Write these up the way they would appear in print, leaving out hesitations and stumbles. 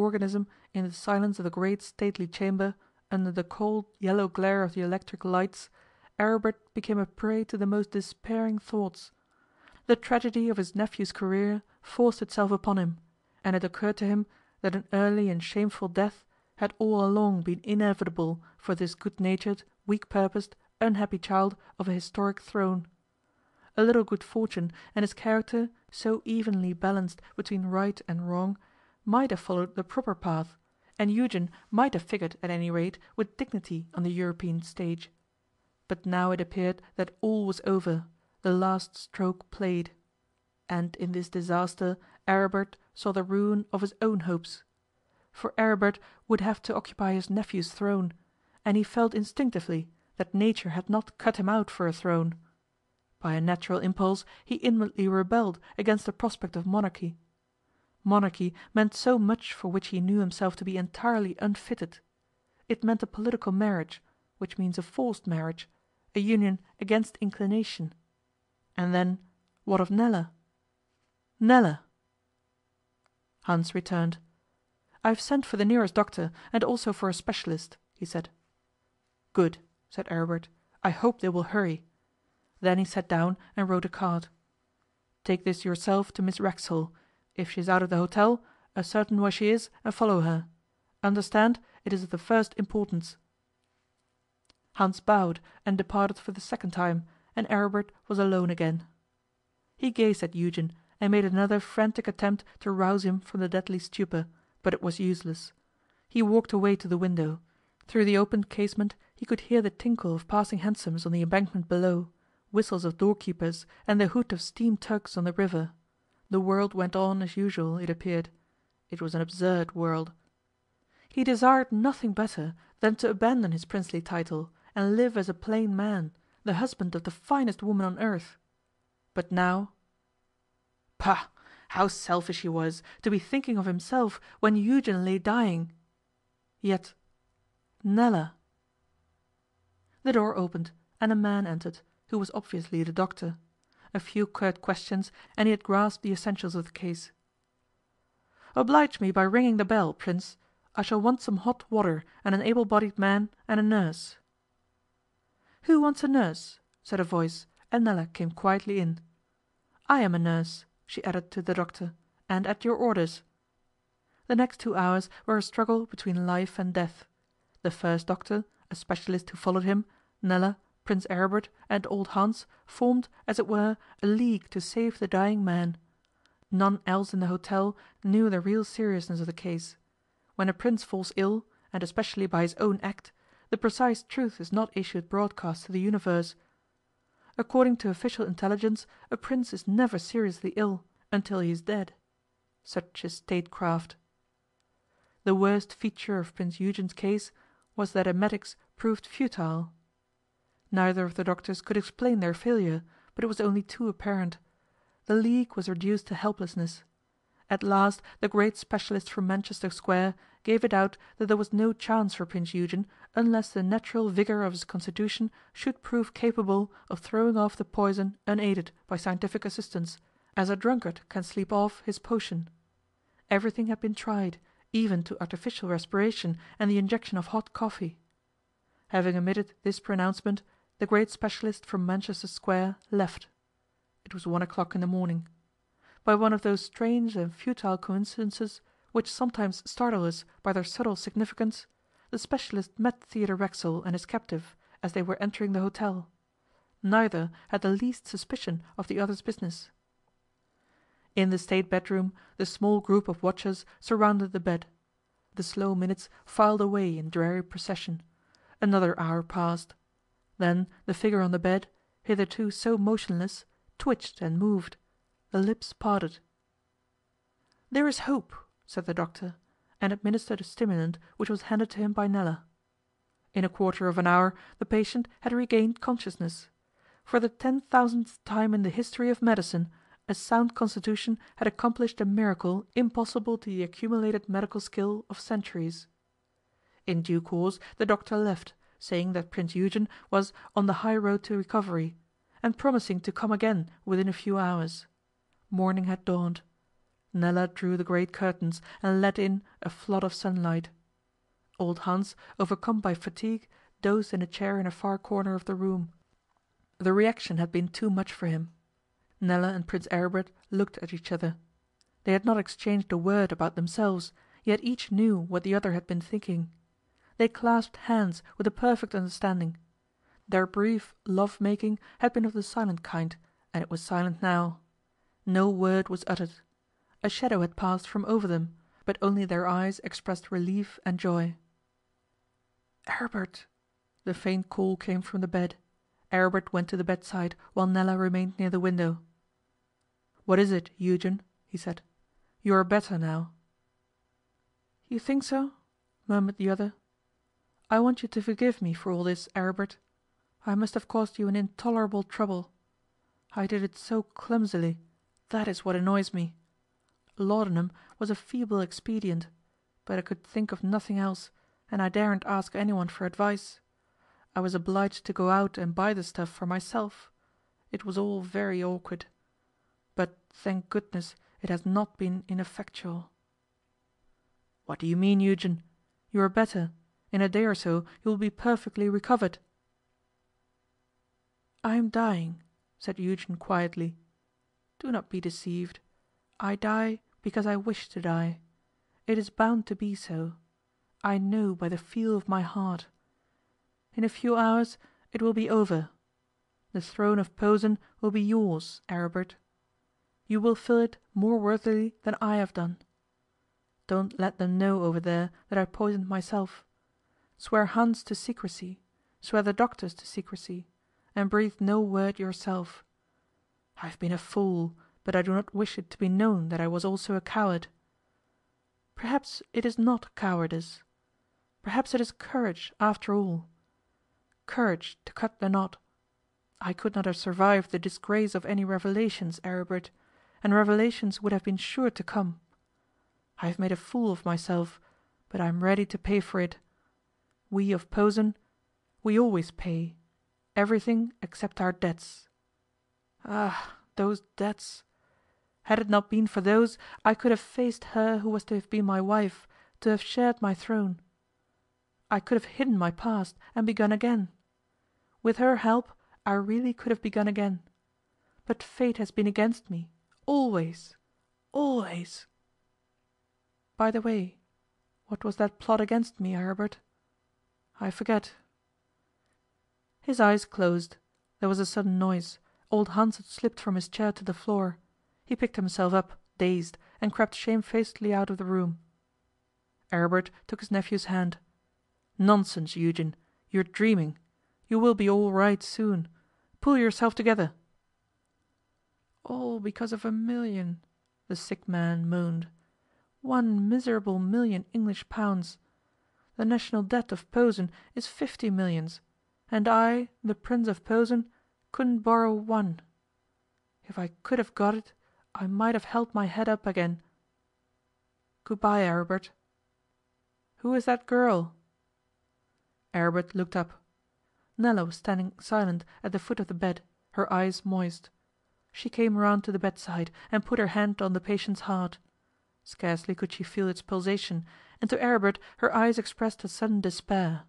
organism in the silence of the great stately chamber, under the cold yellow glare of the electric lights, Aribert became a prey to the most despairing thoughts. The tragedy of his nephew's career forced itself upon him, and it occurred to him that an early and shameful death had all along been inevitable for this good-natured, weak-purposed, unhappy child of a historic throne. A little good fortune, and his character, so evenly balanced between right and wrong, might have followed the proper path, and Eugen might have figured, at any rate, with dignity on the European stage. But now it appeared that all was over, the last stroke played. And in this disaster Aribert saw the ruin of his own hopes. For Aribert would have to occupy his nephew's throne, and he felt instinctively that nature had not cut him out for a throne. By a natural impulse he inwardly rebelled against the prospect of monarchy. Monarchy meant so much for which he knew himself to be entirely unfitted. It meant a political marriage, which means a forced marriage, a union against inclination. And then, what of Nella? Nella! Hans returned. "I have sent for the nearest doctor, and also for a specialist," he said. "Good," said Aribert. "I hope they will hurry." Then he sat down and wrote a card. "Take this yourself to Miss Racksole. If she is out of the hotel, ascertain where she is and follow her. Understand, it is of the first importance." Hans bowed and departed for the second time, and Aribert was alone again. He gazed at Eugen and made another frantic attempt to rouse him from the deadly stupor, but it was useless. He walked away to the window. Through the opened casement he could hear the tinkle of passing hansoms on the embankment below, whistles of doorkeepers, and the hoot of steam tugs on the river. The world went on as usual, it appeared. It was an absurd world. He desired nothing better than to abandon his princely title and live as a plain man, the husband of the finest woman on earth. But now... Pah! How selfish he was, to be thinking of himself when Eugen lay dying. Yet... Nella... The door opened, and a man entered, who was obviously the doctor. A few curt questions, and he had grasped the essentials of the case. "Oblige me by ringing the bell, Prince. I shall want some hot water and an able-bodied man and a nurse." "Who wants a nurse?" said a voice, and Nella came quietly in. "I am a nurse," she added to the doctor, "and at your orders." The next 2 hours were a struggle between life and death. The first doctor, a specialist who followed him, Nella, Prince Aribert, and old Hans formed, as it were, a league to save the dying man. None else in the hotel knew the real seriousness of the case. When a prince falls ill, and especially by his own act, the precise truth is not issued broadcast to the universe. According to official intelligence, a prince is never seriously ill until he is dead. Such is statecraft. The worst feature of Prince Eugen's case was that emetics proved futile. Neither of the doctors could explain their failure, but it was only too apparent. The league was reduced to helplessness. At last the great specialist from Manchester Square gave it out that there was no chance for Prince Eugen unless the natural vigour of his constitution should prove capable of throwing off the poison unaided by scientific assistance, as a drunkard can sleep off his potion. Everything had been tried, even to artificial respiration and the injection of hot coffee. Having emitted this pronouncement, the great specialist from Manchester Square left. It was 1 o'clock in the morning. By one of those strange and futile coincidences which sometimes startle us by their subtle significance, the specialist met Theodore Racksole and his captive as they were entering the hotel. Neither had the least suspicion of the other's business. In the state bedroom the small group of watchers surrounded the bed. The slow minutes filed away in dreary procession. Another hour passed. Then the figure on the bed, hitherto so motionless, twitched and moved. The lips parted. "There is hope," said the doctor, and administered a stimulant which was handed to him by Nella. In a quarter of an hour the patient had regained consciousness. For the 10,000th time in the history of medicine, a sound constitution had accomplished a miracle impossible to the accumulated medical skill of centuries. In due course the doctor left, saying that Prince Eugen was on the high road to recovery, and promising to come again within a few hours. Morning had dawned. Nella drew the great curtains and let in a flood of sunlight. Old Hans, overcome by fatigue, dozed in a chair in a far corner of the room. The reaction had been too much for him. Nella and Prince Aribert looked at each other. They had not exchanged a word about themselves, yet each knew what the other had been thinking. They clasped hands with a perfect understanding. Their brief love making had been of the silent kind, and it was silent now. No word was uttered. A shadow had passed from over them, but only their eyes expressed relief and joy. 'Aribert!' The faint call came from the bed. Aribert went to the bedside, while Nella remained near the window. 'What is it, Eugen?' he said. 'You are better now.' 'You think so?' murmured the other. 'I want you to forgive me for all this, Aribert. I must have caused you an intolerable trouble. I did it so clumsily, that is what annoys me. Laudanum was a feeble expedient, but I could think of nothing else, and I daren't ask anyone for advice. I was obliged to go out and buy the stuff for myself. It was all very awkward. But thank goodness it has not been ineffectual.' 'What do you mean, Eugen? You are better. In a day or so you will be perfectly recovered.' 'I am dying,' said Eugen quietly. 'Do not be deceived. I die because I wish to die. It is bound to be so. I know by the feel of my heart. In a few hours it will be over. The throne of Posen will be yours, Aribert. You will fill it more worthily than I have done. Don't let them know over there that I poisoned myself. Swear Hans to secrecy, swear the doctors to secrecy, and breathe no word yourself. I have been a fool, but I do not wish it to be known that I was also a coward. Perhaps it is not cowardice. Perhaps it is courage, after all. Courage to cut the knot. I could not have survived the disgrace of any revelations, Aribert, and revelations would have been sure to come. I have made a fool of myself, but I am ready to pay for it. We of Posen, we always pay. Everything except our debts. Ah, those debts! Had it not been for those, I could have faced her who was to have been my wife, to have shared my throne. I could have hidden my past and begun again. With her help, I really could have begun again. But fate has been against me, always, always. By the way, what was that plot against me, Aribert? I forget. His eyes closed. There was a sudden noise. Old Hans had slipped from his chair to the floor. He picked himself up, dazed, and crept shamefacedly out of the room. Aribert took his nephew's hand. 'Nonsense, Eugen. You're dreaming. You will be all right soon. Pull yourself together.' 'All because of 1,000,000, the sick man moaned. 1 miserable million English pounds. The national debt of Posen is 50 millions, and I, the Prince of Posen, couldn't borrow 1. If I could have got it, I might have held my head up again. Good-bye, Aribert. Who is that girl?' Aribert looked up. Nella was standing silent at the foot of the bed, her eyes moist. She came round to the bedside and put her hand on the patient's heart. Scarcely could she feel its pulsation, and to Aribert her eyes expressed a sudden despair.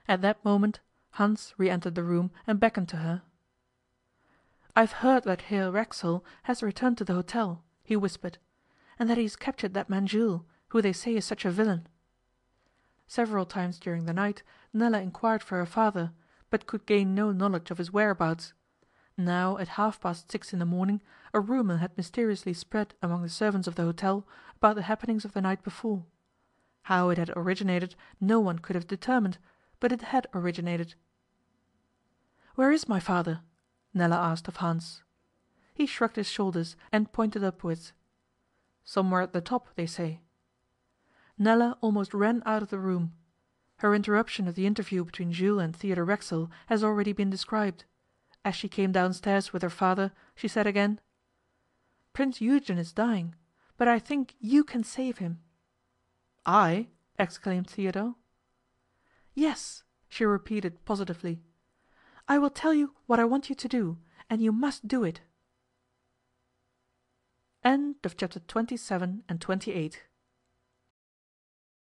At that moment Hans re-entered the room and beckoned to her. 'I've heard that Herr Racksole has returned to the hotel,' he whispered, 'and that he has captured that man Jules, who they say is such a villain.' Several times during the night Nella inquired for her father, but could gain no knowledge of his whereabouts. Now, at 6:30 in the morning, a rumour had mysteriously spread among the servants of the hotel about the happenings of the night before. How it had originated no one could have determined, but it had originated. 'Where is my father?' Nella asked of Hans. He shrugged his shoulders and pointed upwards. 'Somewhere at the top, they say.' Nella almost ran out of the room. Her interruption of the interview between Jules and Theodore Racksole has already been described. As she came downstairs with her father, she said again: 'Prince Eugen is dying, but I think you can save him.' 'I?' exclaimed Theodore. 'Yes,' she repeated positively. 'I will tell you what I want you to do, and you must do it. Chapter 27 and 28.